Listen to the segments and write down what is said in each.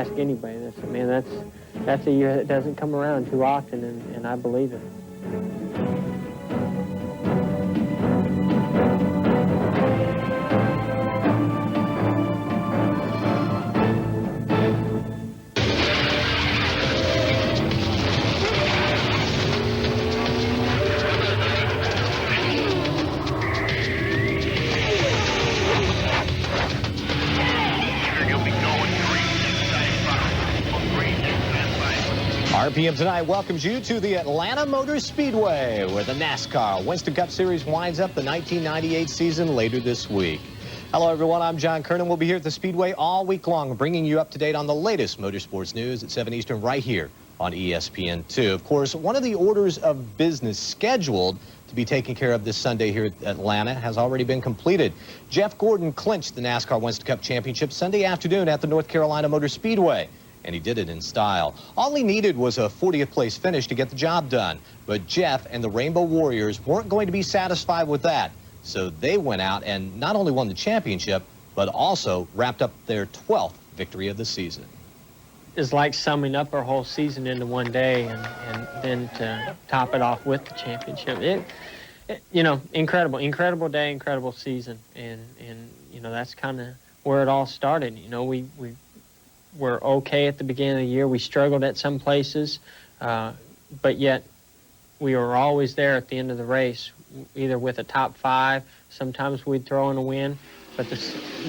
ask anybody this. I mean, that's a year that doesn't come around too often, and I believe it. RPM Tonight welcomes you to the Atlanta Motor Speedway, where the NASCAR Winston Cup Series winds up the 1998 season later this week. Hello, everyone. I'm John Kernan. We'll be here at the Speedway all week long, bringing you up to date on the latest motorsports news at 7 Eastern right here on ESPN2. Of course, one of the orders of business scheduled to be taken care of this Sunday here at Atlanta has already been completed. Jeff Gordon clinched the NASCAR Winston Cup Championship Sunday afternoon at the North Carolina Motor Speedway, and he did it in style. All he needed was a 40th place finish to get the job done. But Jeff and the Rainbow Warriors weren't going to be satisfied with that. So they went out and not only won the championship, but also wrapped up their 12th victory of the season. It's like summing up our whole season into one day and then to top it off with the championship. You know, incredible day, incredible season. And you know, that's kind of where it all started. You know, we were okay at the beginning of the year. We struggled at some places, but yet we were always there at the end of the race, either with a top 5. Sometimes we'd throw in a win. But the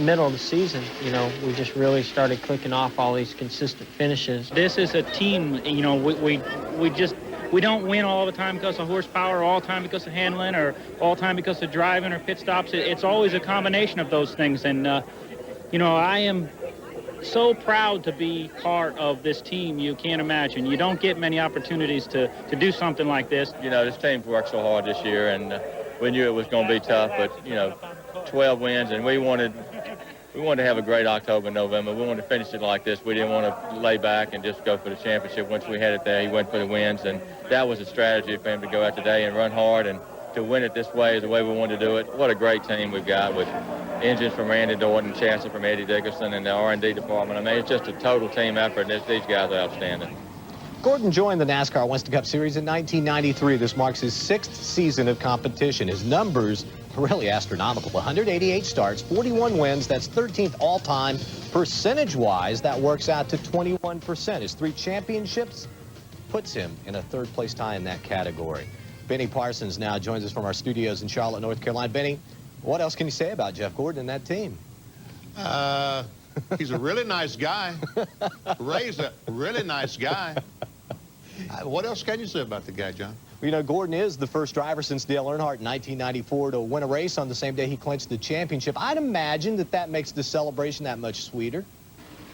middle of the season, you know, we just really started clicking off all these consistent finishes. This is a team, you know, we don't win all the time because of horsepower, all the time because of handling, or all the time because of driving or pit stops. It's always a combination of those things. And, you know, I am so proud to be part of this team. You can't imagine. You don't get many opportunities to do something like this. You know, this team's worked so hard this year, and we knew it was going to be tough, but, you know, 12 wins, and we wanted to have a great October, November. We wanted to finish it like this. We didn't want to lay back and just go for the championship. Once we had it there, he went for the wins, and that was a strategy for him to go out today and run hard, and to win it this way is the way we wanted to do it. What a great team we've got with engines from Randy Dorton, chassis from Eddie Dickerson, and the R&D department. I mean, it's just a total team effort, and these guys are outstanding. Gordon joined the NASCAR Winston Cup Series in 1993. This marks his 6th season of competition. His numbers are really astronomical. 188 starts, 41 wins. That's 13th all-time. Percentage-wise, that works out to 21%. His 3 championships puts him in a 3rd-place tie in that category. Benny Parsons now joins us from our studios in Charlotte, North Carolina. Benny, what else can you say about Jeff Gordon and that team? He's a really nice guy. Ray's a really nice guy. What else can you say about the guy, John? Well, you know, Gordon is the first driver since Dale Earnhardt in 1994 to win a race on the same day he clinched the championship. I'd imagine that makes the celebration that much sweeter.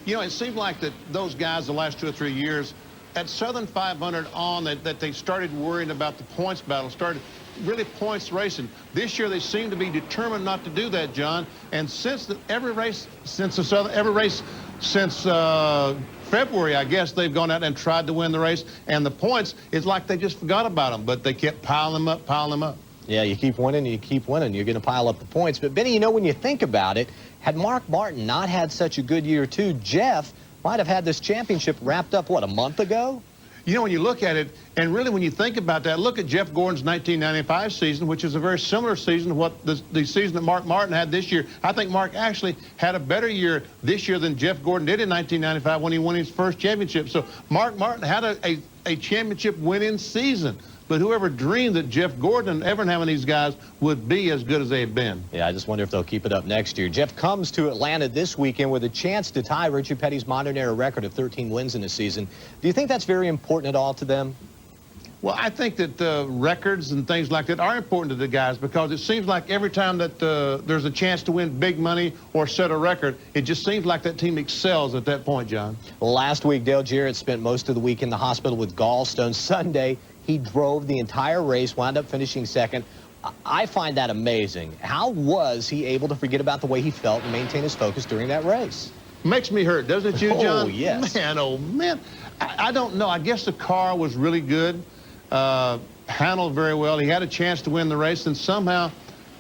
You know, it seemed like that those guys the last 2 or 3 years at Southern 500 on that they started worrying about the points battle, started really points racing. This year they seem to be determined not to do that, John. And since every race since February, I guess, they've gone out and tried to win the race, and the points, it's like they just forgot about them, but they kept piling them up. Yeah, you keep winning, you're going to pile up the points. But, Benny, you know, when you think about it, had Mark Martin not had such a good year, too, Jeff might have had this championship wrapped up, what, a month ago? You know, when you look at it, and really when you think about that, look at Jeff Gordon's 1995 season, which is a very similar season to what the season that Mark Martin had this year. I think Mark actually had a better year this year than Jeff Gordon did in 1995 when he won his first championship. So Mark Martin had a championship winning season. But whoever dreamed that Jeff Gordon and ever having these guys would be as good as they had been. Yeah, I just wonder if they'll keep it up next year. Jeff comes to Atlanta this weekend with a chance to tie Richard Petty's modern-era record of 13 wins in a season. Do you think that's very important at all to them? Well, I think that records and things like that are important to the guys, because it seems like every time that there's a chance to win big money or set a record, it just seems like that team excels at that point, John. Last week, Dale Jarrett spent most of the week in the hospital with gallstones. Sunday, he drove the entire race, wound up finishing 2nd. I find that amazing. How was he able to forget about the way he felt and maintain his focus during that race? Makes me hurt, doesn't it, you, John? Oh, yes. Man, oh, man. I don't know. I guess the car was really good, handled very well. He had a chance to win the race, and somehow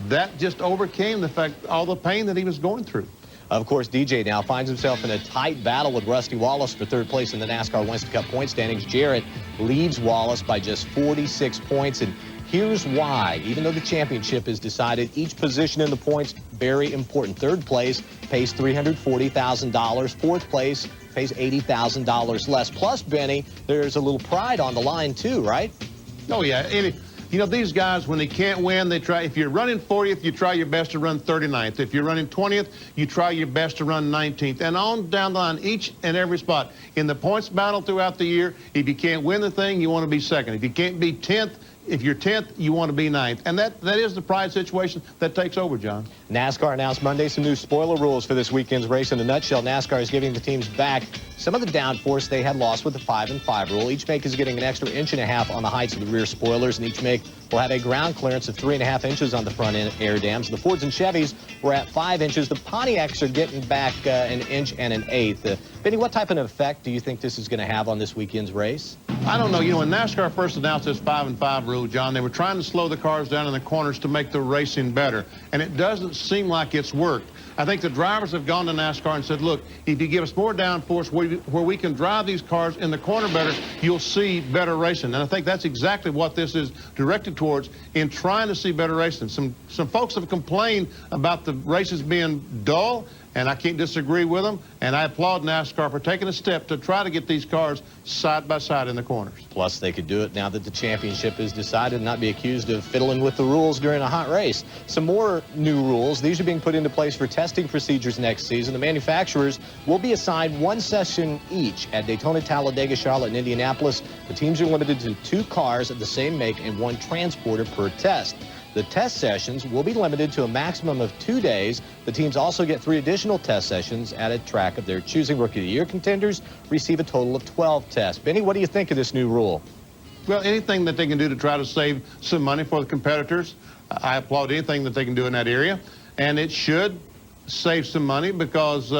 that just overcame the fact, all the pain that he was going through. Of course, DJ now finds himself in a tight battle with Rusty Wallace for third place in the NASCAR Winston Cup point standings. Jarrett leads Wallace by just 46 points, and here's why. Even though the championship is decided, each position in the points very important. Third place pays $340,000. Fourth place pays $80,000 less. Plus, Benny, there's a little pride on the line too, right? Oh, yeah. You know, these guys, when they can't win, they try. If you're running 40th, you try your best to run 39th. If you're running 20th, you try your best to run 19th. And on down the line, each and every spot. In the points battle throughout the year, if you can't win the thing, you want to be second. If you can't be 10th, if you're 10th, you want to be 9th. And that is the pride situation that takes over, John. NASCAR announced Monday some new spoiler rules for this weekend's race. In a nutshell, NASCAR is giving the teams back some of the downforce they had lost with the 5-and-5 rule. Each make is getting an extra 1.5 inches on the heights of the rear spoilers, and each make will have a ground clearance of 3.5 inches on the front end air dams. The Fords and Chevys were at 5 inches. The Pontiacs are getting back 1 inch and 1/8. Benny, what type of effect do you think this is going to have on this weekend's race? I don't know. You know, when NASCAR first announced this 5-and-5 rule, John, they were trying to slow the cars down in the corners to make the racing better, and it doesn't seem like it's worked. I think the drivers have gone to NASCAR and said, look, if you give us more downforce where we can drive these cars in the corner better, you'll see better racing. And I think that's exactly what this is directed towards in trying to see better racing. Some folks have complained about the races being dull, and I can't disagree with them. And I applaud NASCAR for taking a step to try to get these cars side by side in the corners. Plus, they could do it now that the championship is decided and not be accused of fiddling with the rules during a hot race. Some more new rules. These are being put into place for testing procedures next season. The manufacturers will be assigned 1 session each at Daytona, Talladega, Charlotte, and Indianapolis. The teams are limited to 2 cars of the same make and 1 transporter per test. The test sessions will be limited to a maximum of 2 days. The teams also get 3 additional test sessions at a track of their choosing. Rookie of the Year contenders receive a total of 12 tests. Benny, what do you think of this new rule? Well, anything that they can do to try to save some money for the competitors, I applaud anything that they can do in that area. And it should save some money because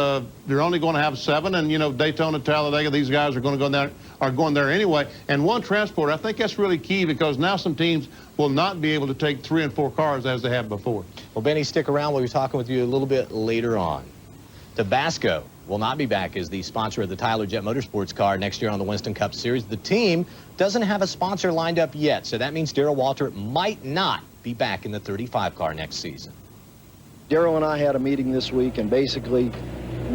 they're only going to have 7, and you know, Daytona, Talladega, these guys are going there anyway. And 1 transporter, I think that's really key because now some teams will not be able to take 3 and 4 cars as they have before. Well, Benny, stick around. We'll be talking with you a little bit later on. Tabasco will not be back as the sponsor of the Tyler Jet Motorsports car next year on the Winston Cup Series. The team doesn't have a sponsor lined up yet, so that means Darrell Waltrip might not be back in the 35 car next season. Darrell and I had a meeting this week, and basically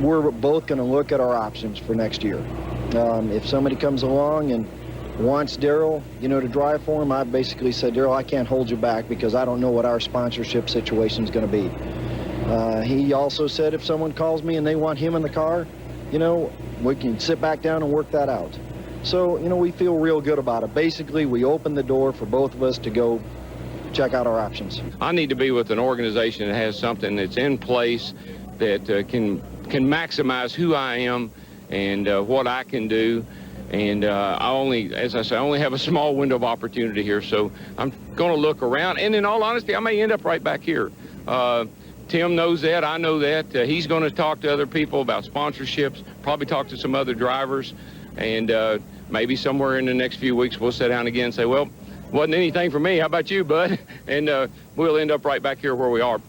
we're both going to look at our options for next year. If somebody comes along and wants Darrell, you know, to drive for him, I basically said, Darrell, I can't hold you back because I don't know what our sponsorship situation is going to be. He also said if someone calls me and they want him in the car, you know, we can sit back down and work that out. So, you know, we feel real good about it. Basically, we opened the door for both of us to go check out our options. I need to be with an organization that has something that's in place that can maximize who I am and what I can do. And I only, as I say, I only have a small window of opportunity here, so I'm going to look around. And in all honesty, I may end up right back here. Tim knows that. I know that. He's going to talk to other people about sponsorships, probably talk to some other drivers, and maybe somewhere in the next few weeks we'll sit down again and say, well, wasn't anything for me. How about you, bud? And we'll end up right back here where we are.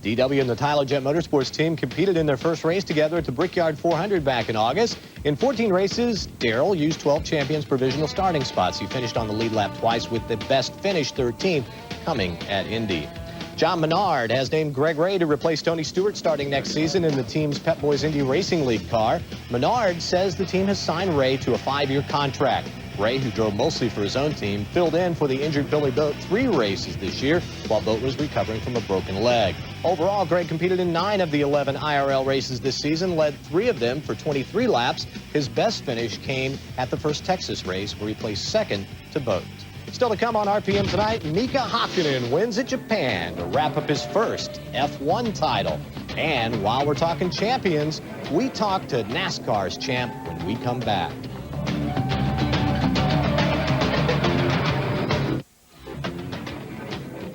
DW and the Tyler Jet Motorsports team competed in their first race together at the Brickyard 400 back in August. In 14 races, Darrell used 12 champions provisional starting spots. He finished on the lead lap twice with the best finish 13th coming at Indy. John Menard has named Greg Ray to replace Tony Stewart starting next season in the team's Pep Boys Indy Racing League car. Menard says the team has signed Ray to a 5-year contract. Ray, who drove mostly for his own team, filled in for the injured Billy Boat 3 races this year while Boat was recovering from a broken leg. Overall, Greg competed in 9 of the 11 IRL races this season, led 3 of them for 23 laps. His best finish came at the first Texas race where he placed 2nd to Boat. Still to come on RPM tonight, Mika Hakkinen wins at Japan to wrap up his first F1 title. And while we're talking champions, we talk to NASCAR's champ when we come back.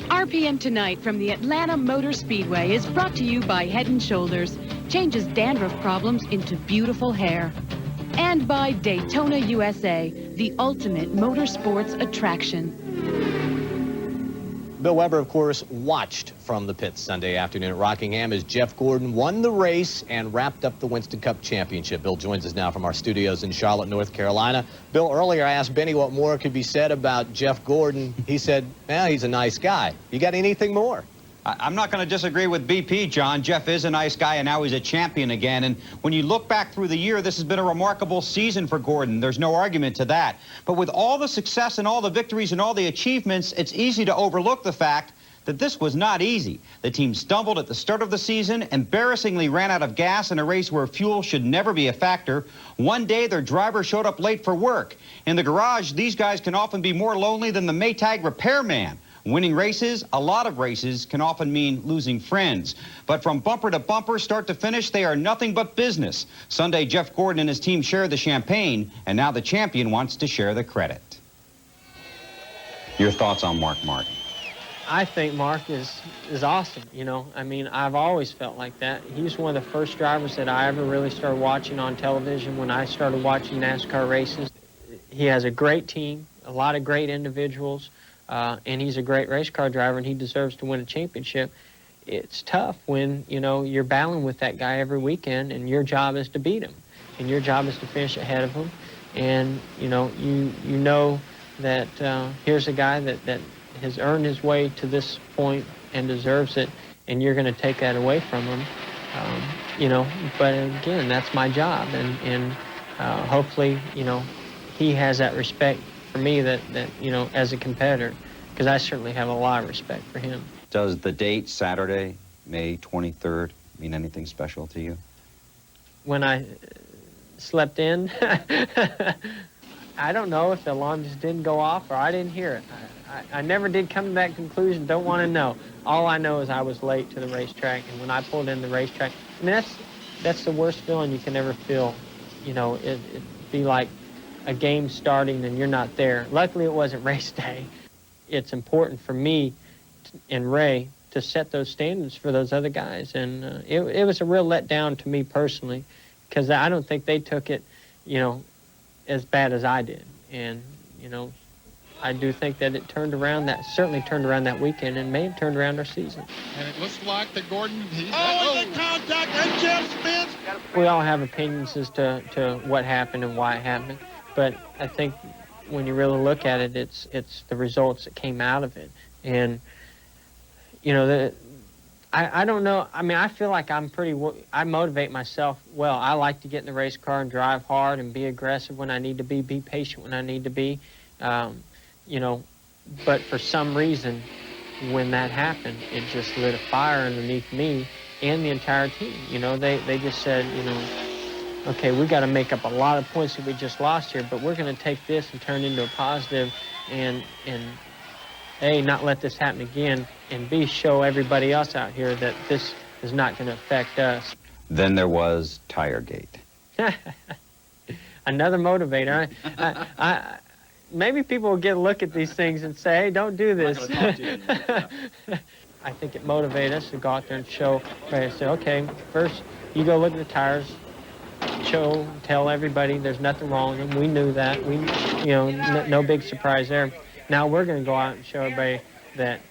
RPM Tonight from the Atlanta Motor Speedway is brought to you by Head & Shoulders. Changes dandruff problems into beautiful hair. And by Daytona USA, the ultimate motorsports attraction. Bill Weber, of course, watched from the pits Sunday afternoon at Rockingham as Jeff Gordon won the race and wrapped up the Winston Cup Championship. Bill joins us now from our studios in Charlotte, North Carolina. Bill, earlier I asked Benny what more could be said about Jeff Gordon. He said, well, he's a nice guy. You got anything more? I'm not going to disagree with BP, John. Jeff is a nice guy, and now he's a champion again. And when you look back through the year, this has been a remarkable season for Gordon. There's no argument to that. But with all the success and all the victories and all the achievements, it's easy to overlook the fact that this was not easy. The team stumbled at the start of the season, embarrassingly ran out of gas in a race where fuel should never be a factor. One day, their driver showed up late for work. In the garage, these guys can often be more lonely than the Maytag repairman. Winning races, a lot of races, can often mean losing friends. But from bumper to bumper, start to finish, they are nothing but business. Sunday, Jeff Gordon and his team shared the champagne, and now the champion wants to share the credit. Your thoughts on Mark Martin? I think Mark is awesome, you know. I mean, I've always felt like that. He was one of the first drivers that I ever really started watching on television when I started watching NASCAR races. He has a great team, a lot of great individuals. And he's a great race car driver, and he deserves to win a championship. It's tough when, you know, you're battling with that guy every weekend, and your job is to beat him, and your job is to finish ahead of him. And, you know that here's a guy that has earned his way to this point and deserves it, and you're going to take that away from him. You know, but again, that's my job, and hopefully, you know, he has that respect for me that you know, as a competitor, because I certainly have a lot of respect for him. Does the date Saturday, May 23rd, mean anything special to you? When I slept in, I don't know if the alarm just didn't go off or I didn't hear it. I never did come to that conclusion, don't want to know. All I know is I was late to the racetrack, and when I pulled in the racetrack, I mean, that's the worst feeling you can ever feel. You know, it'd be like a game starting and you're not there. Luckily, it wasn't race day. It's important for me and Ray to set those standards for those other guys, and it was a real letdown to me personally, because I don't think they took it, you know, as bad as I did. And, you know, I do think that it turned around, certainly turned around that weekend, and may have turned around our season. And it looks like that Gordon, he's... Oh, the contact, and Jeff spins! We all have opinions as to what happened and why it happened. But I think when you really look at it, it's the results that came out of it. And, you know, I don't know. I mean, I feel like I motivate myself well. I like to get in the race car and drive hard and be aggressive when I need to be patient when I need to be. You know, but for some reason, when that happened, it just lit a fire underneath me and the entire team. You know, they just said, you know, okay, we got to make up a lot of points that we just lost here, but we're going to take this and turn it into a positive, and A, not let this happen again, and B, show everybody else out here that this is not going to affect us. Then there was Tiregate. Another motivator. Maybe people will get a look at these things and say, hey, don't do this. I think it motivated us to go out there and show, say, okay, first you go look at the tires, tell everybody there's nothing wrong with them. We knew that. We, you know, no big surprise there. Now we're going to go out and show everybody that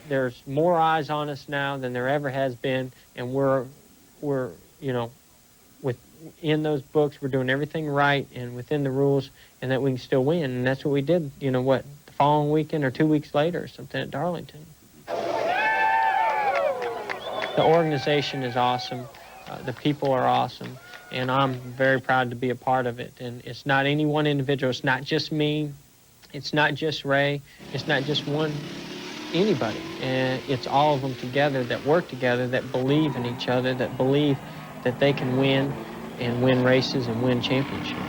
there's more eyes on us now than there ever has been, and we're you know, in those books, we're doing everything right and within the rules, and that we can still win. And that's what we did, you know, the following weekend or 2 weeks later or something at Darlington. The organization is awesome. The people are awesome. And I'm very proud to be a part of it. And it's not any one individual. It's not just me. It's not just Ray. It's not just anybody. And it's all of them together that work together, that believe in each other, that believe that they can win and win races and win championships.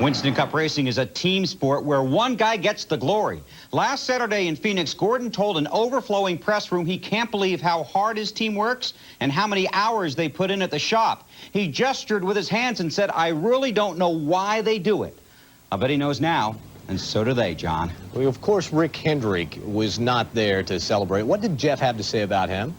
Winston Cup racing is a team sport where one guy gets the glory. Last Saturday in Phoenix, Gordon told an overflowing press room he can't believe how hard his team works and how many hours they put in at the shop. He gestured with his hands and said, I really don't know why they do it. I bet he knows now, and so do they, John. Well, of course, Rick Hendrick was not there to celebrate. What did Jeff have to say about him?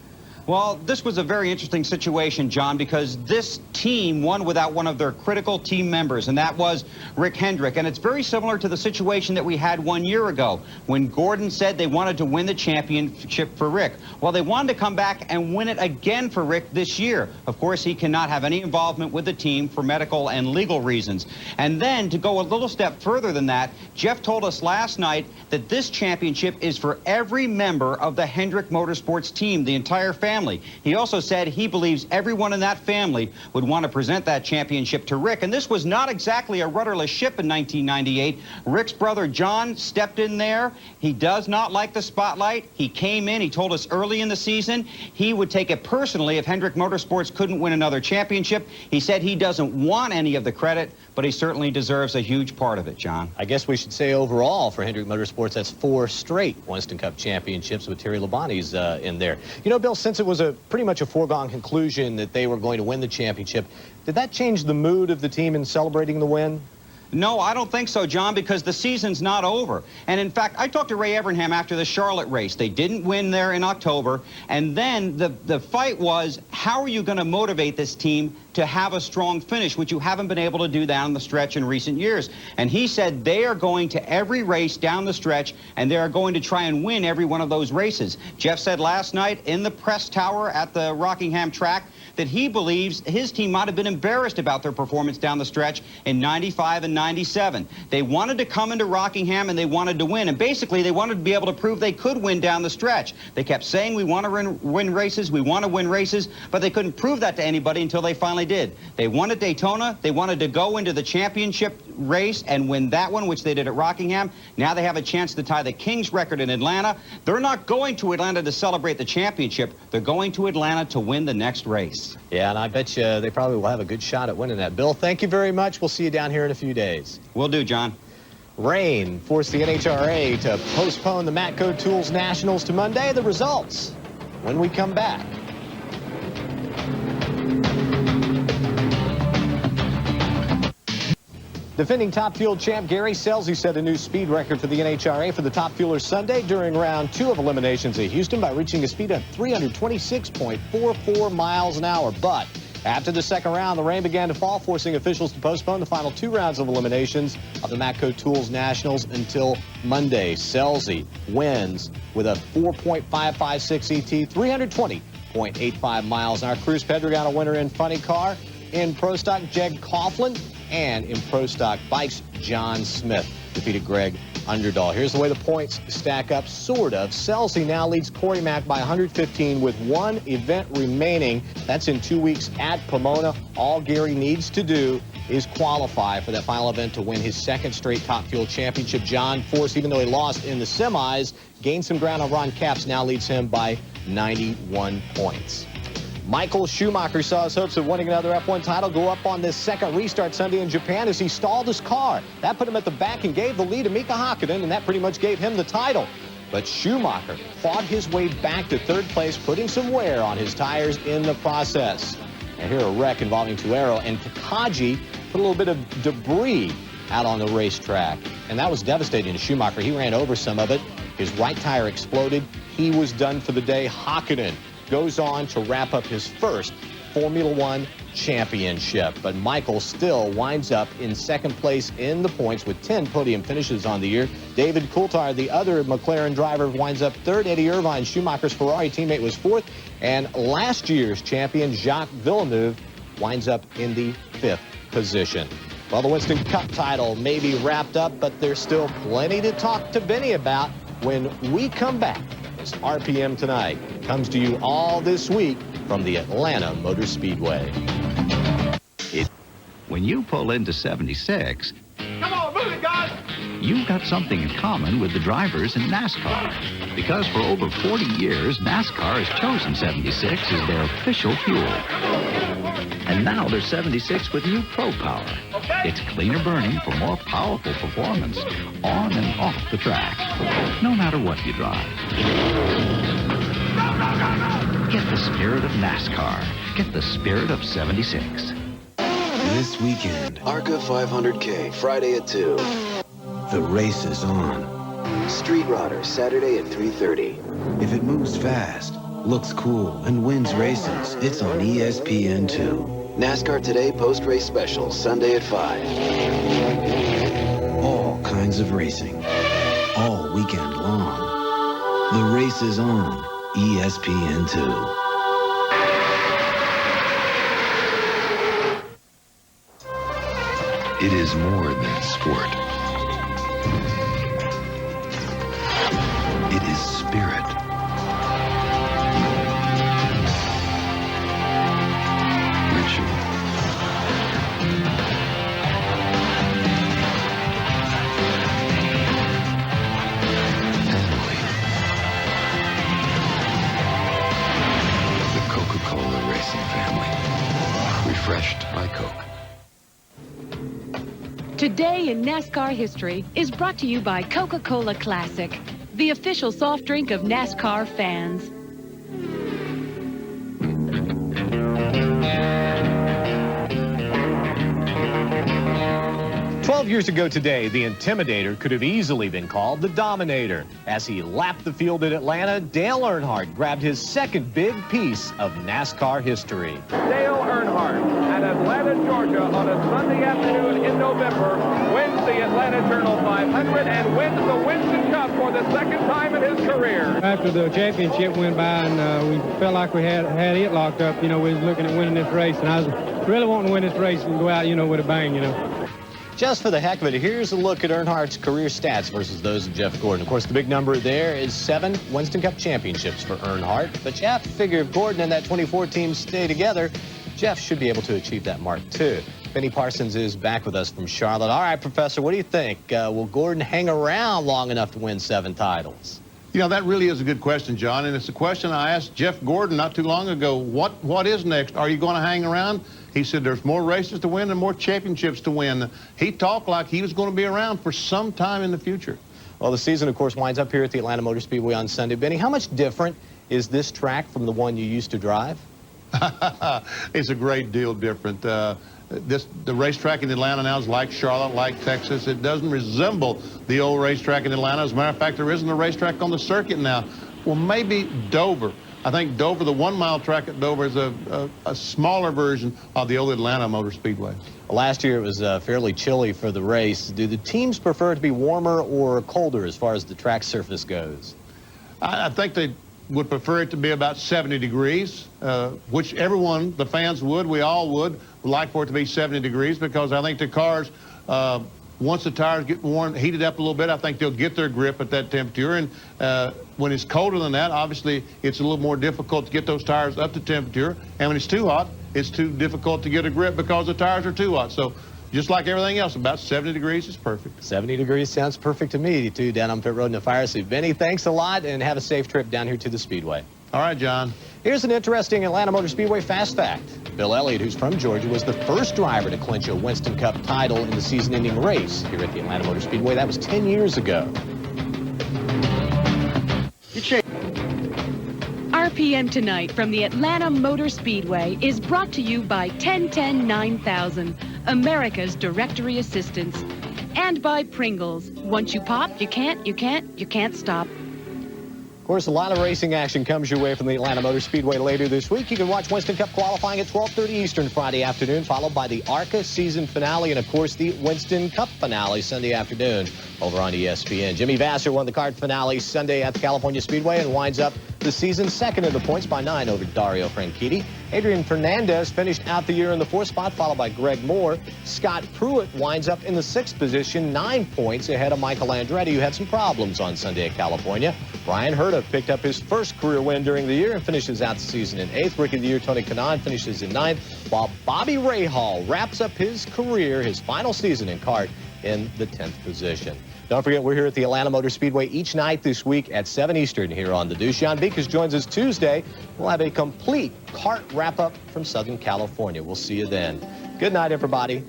Well, this was a very interesting situation, John, because this team won without one of their critical team members, and that was Rick Hendrick. And it's very similar to the situation that we had 1 year ago when Gordon said they wanted to win the championship for Rick. Well, they wanted to come back and win it again for Rick this year. Of course, he cannot have any involvement with the team for medical and legal reasons. And then, to go a little step further than that, Jeff told us last night that this championship is for every member of the Hendrick Motorsports team, the entire family. He also said he believes everyone in that family would want to present that championship to Rick. And this was not exactly a rudderless ship in 1998. Rick's brother John stepped in there. He does not like the spotlight. He came in. He told us early in the season he would take it personally if Hendrick Motorsports couldn't win another championship. He said he doesn't want any of the credit, but he certainly deserves a huge part of it, John. I guess we should say overall for Hendrick Motorsports, that's 4 straight Winston Cup championships with Terry Labonte's in there. You know, Bill, since it was pretty much a foregone conclusion that they were going to win the championship, did that change the mood of the team in celebrating the win? No, I don't think so, John, because the season's not over. And in fact, I talked to Ray Evernham after the Charlotte race. They didn't win there in October. And then the fight was, how are you going to motivate this team to have a strong finish, which you haven't been able to do down the stretch in recent years? And he said they are going to every race down the stretch, and they are going to try and win every one of those races. Jeff said last night in the press tower at the Rockingham track that he believes his team might have been embarrassed about their performance down the stretch in 95 and 97. They wanted to come into Rockingham and they wanted to win, and basically they wanted to be able to prove they could win down the stretch. They kept saying, we want to win races, we want to win races, but they couldn't prove that to anybody until they finally did. They won at Daytona. They wanted to go into the championship race and win that one, which they did at Rockingham. Now they have a chance to tie the King's record in Atlanta. They're not going to Atlanta to celebrate the championship. They're going to Atlanta to win the next race. Yeah, and I bet you they probably will have a good shot at winning that. Bill, thank you very much. We'll see you down here in a few days. Will do, John. Rain forced the NHRA to postpone the Matco Tools Nationals to Monday. The results when we come back. Defending Top Fuel champ Gary Scelzi set a new speed record for the NHRA for the Top Fuelers Sunday during round 2 of eliminations at Houston by reaching a speed of 326.44 miles an hour. But after the second round, the rain began to fall, forcing officials to postpone the final 2 rounds of eliminations of the Matco Tools Nationals until Monday. Scelzi wins with a 4.556 ET, 320.85 miles an hour. Cruz Pedregon, a winner in funny car. In Pro Stock, Jed Coughlin. And in Pro Stock Bikes, John Smith defeated Greg Underdahl. Here's the way the points stack up, sort of. Scelzi now leads Corey Mack by 115 with 1 event remaining. That's in 2 weeks at Pomona. All Gary needs to do is qualify for that final event to win his 2nd straight Top Fuel championship. John Force, even though he lost in the semis, gained some ground on Ron Capps, now leads him by 91 points. Michael Schumacher saw his hopes of winning another F1 title go up on this second restart Sunday in Japan as he stalled his car. That put him at the back and gave the lead to Mika Hakkinen, and that pretty much gave him the title. But Schumacher fought his way back to 3rd place, putting some wear on his tires in the process. Now here a wreck involving Tuero, and Takagi put a little bit of debris out on the racetrack. And that was devastating to Schumacher. He ran over some of it. His right tire exploded. He was done for the day. Hakkinen goes on to wrap up his first Formula One championship. But Michael still winds up in 2nd place in the points with 10 podium finishes on the year. David Coulthard, the other McLaren driver, winds up 3rd. Eddie Irvine, Schumacher's Ferrari teammate, was 4th. And last year's champion, Jacques Villeneuve, winds up in the 5th position. Well, the Winston Cup title may be wrapped up, but there's still plenty to talk to Benny about when we come back. As RPM Tonight comes to you all this week from the Atlanta Motor Speedway. When you pull into 76, Come on, move it, guys! you've got something in common with the drivers in NASCAR. Because for over 40 years, NASCAR has chosen 76 as their official fuel. And now there's 76 with new Pro Power. It's cleaner burning for more powerful performance on and off the track, no matter what you drive. Get the spirit of NASCAR. Get the spirit of 76. This weekend, ARCA 500K, Friday at 2. The race is on. Street Rodder, Saturday at 3:30. If it moves fast, looks cool, and wins races, it's on ESPN2. NASCAR Today post-race special, Sunday at 5. All kinds of racing, all weekend long. The race is on ESPN2. It is more than sport. It is spirit. Ritual. Family. The Coca-Cola Racing family. Refreshed by Coke. Today in NASCAR history is brought to you by Coca-Cola Classic, the official soft drink of NASCAR fans. 12 years ago today, the Intimidator could have easily been called the Dominator. As he lapped the field at Atlanta, Dale Earnhardt grabbed his second big piece of NASCAR history. Dale Earnhardt at Atlanta, Georgia on a Sunday afternoon in November wins the Atlanta Journal 500 and wins the Winston Cup for the second time in his career. After the championship went by and we felt like we had it locked up, we was looking at winning this race, and I was really wanting to win this race and go out, with a bang, Just for the heck of it, here's a look at Earnhardt's career stats versus those of Jeff Gordon. Of course, the big number there is 7 Winston Cup championships for Earnhardt. But Jeff figured if Gordon and that 24 team stay together, Jeff should be able to achieve that mark too. Benny Parsons is back with us from Charlotte. All right, Professor, what do you think? Will Gordon hang around long enough to win 7 titles? That really is a good question, John, and it's a question I asked Jeff Gordon not too long ago. What is next? Are you going to hang around? He said there's more races to win and more championships to win. He talked like he was going to be around for some time in the future. Well, the season, of course, winds up here at the Atlanta Motor Speedway on Sunday. Benny, how much different is this track from the one you used to drive? It's a great deal different. The racetrack in Atlanta now is like Charlotte, like Texas. It doesn't resemble the old racetrack in Atlanta. As a matter of fact, there isn't a racetrack on the circuit now. Well, maybe Dover. I think Dover, the 1 mile track at Dover, is a smaller version of the old Atlanta Motor Speedway. Well, last year it was fairly chilly for the race. Do the teams prefer it to be warmer or colder as far as the track surface goes? I think they would prefer it to be about 70 degrees, which everyone, the fans would, we all would like for it to be 70 degrees, because I think the cars, once the tires get warm, heated up a little bit, I think they'll get their grip at that temperature. And when it's colder than that, obviously it's a little more difficult to get those tires up to temperature. And when it's too hot, it's too difficult to get a grip because the tires are too hot. So just like everything else, about 70 degrees is perfect. 70 degrees sounds perfect to me, too, down on pit road in the fire suit. Benny, thanks a lot, and have a safe trip down here to the Speedway. All right, John. Here's an interesting Atlanta Motor Speedway fast fact. Bill Elliott, who's from Georgia, was the first driver to clinch a Winston Cup title in the season-ending race here at the Atlanta Motor Speedway. That was 10 years ago. RPM Tonight from the Atlanta Motor Speedway is brought to you by 1010-9000, America's directory assistance, and by Pringles. Once you pop, you can't stop. Of course, a lot of racing action comes your way from the Atlanta Motor Speedway later this week. You can watch Winston Cup qualifying at 12:30 Eastern Friday afternoon, followed by the ARCA season finale and, of course, the Winston Cup finale Sunday afternoon over on ESPN. Jimmy Vasser won the kart finale Sunday at the California Speedway and winds up the season second in the points by 9 over Dario Franchitti. Adrian Fernandez finished out the year in the 4th spot, followed by Greg Moore. Scott Pruitt winds up in the 6th position, 9 points ahead of Michael Andretti, who had some problems on Sunday at California. Brian Herta picked up his first career win during the year and finishes out the season in 8th. Rookie of the Year Tony Kanaan finishes in 9th, while Bobby Rahal wraps up his career, his final season in kart, in the 10th position. Don't forget, we're here at the Atlanta Motor Speedway each night this week at 7 Eastern here on The Deuce. John Beekes joins us Tuesday. We'll have a complete kart wrap-up from Southern California. We'll see you then. Good night, everybody.